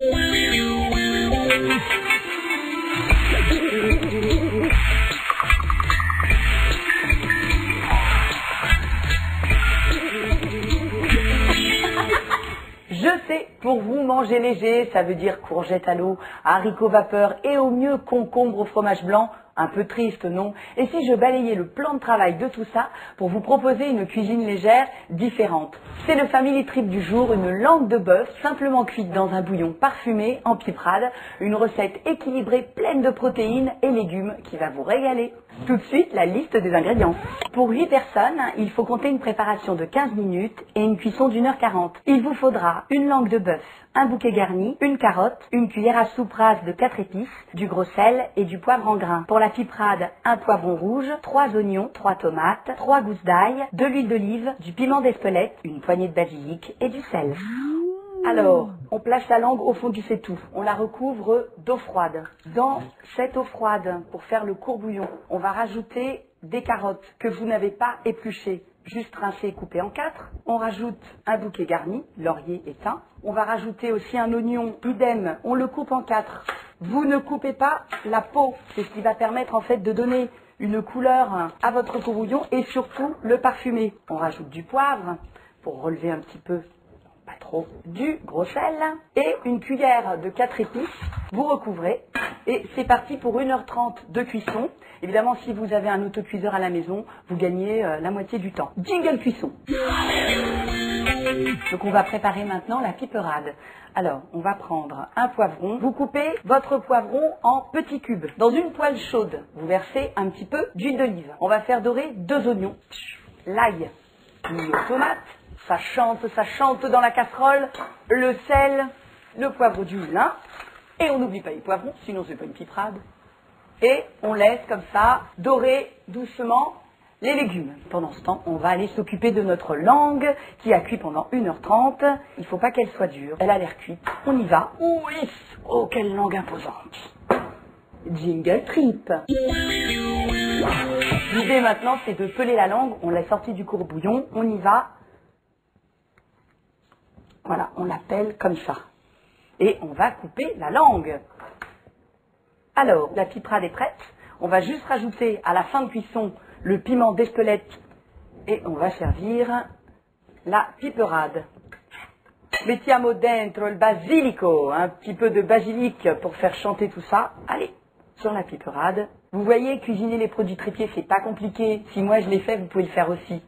Je sais, pour vous, manger léger, ça veut dire courgettes à l'eau, haricots vapeur et au mieux concombre au fromage blanc. Un peu triste, non? Et si je balayais le plan de travail de tout ça pour vous proposer une cuisine légère différente? C'est le Family Trip du jour, une langue de bœuf simplement cuite dans un bouillon parfumé en piperade, une recette équilibrée pleine de protéines et légumes qui va vous régaler. Tout de suite, la liste des ingrédients. Pour 8 personnes, il faut compter une préparation de 15 minutes et une cuisson d'1h40. Il vous faudra une langue de bœuf, un bouquet garni, une carotte, une cuillère à soupe rase de 4 épices, du gros sel et du poivre en grains. Pour la piperade, un poivron rouge, 3 oignons, 3 tomates, 3 gousses d'ail, de l'huile d'olive, du piment d'Espelette, une poignée de basilic et du sel. Alors, on place la langue au fond du faitout. On la recouvre d'eau froide. Dans cette eau froide, pour faire le courbouillon, on va rajouter des carottes que vous n'avez pas épluchées, juste rincées et coupées en 4. On rajoute un bouquet garni, laurier et thym. On va rajouter aussi un oignon, idem, on le coupe en 4. Vous ne coupez pas la peau, c'est ce qui va permettre en fait de donner une couleur à votre courbouillon et surtout le parfumer. On rajoute du poivre pour relever un petit peu, pas trop, du gros sel et une cuillère de 4 épices. Vous recouvrez et c'est parti pour 1h30 de cuisson. Évidemment, si vous avez un autocuiseur à la maison, vous gagnez la moitié du temps. Jingle cuisson. Donc on va préparer maintenant la piperade. Alors, on va prendre un poivron. Vous coupez votre poivron en petits cubes. Dans une poêle chaude, vous versez un petit peu d'huile d'olive. On va faire dorer 2 oignons, l'ail, mis aux tomates. Ça chante dans la casserole. Le sel, le poivre du moulin. Et on n'oublie pas les poivrons, sinon c'est pas une piperade. Et on laisse comme ça dorer doucement les légumes. Pendant ce temps, on va aller s'occuper de notre langue qui a cuit pendant 1h30. Il ne faut pas qu'elle soit dure. Elle a l'air cuite. On y va. Oui. Oh, quelle langue imposante. Jingle trip. L'idée maintenant, c'est de peler la langue. On l'a sortie du courbouillon. On y va. Voilà, on la pèle comme ça. Et on va couper la langue. Alors, la piperade est prête. On va juste rajouter à la fin de cuisson le piment d'Espelette et on va servir la piperade. Mettiamo dentro il basilico, un petit peu de basilic pour faire chanter tout ça. Allez, sur la piperade. Vous voyez, cuisiner les produits trépieds, c'est pas compliqué. Si moi je l'ai fait, vous pouvez le faire aussi.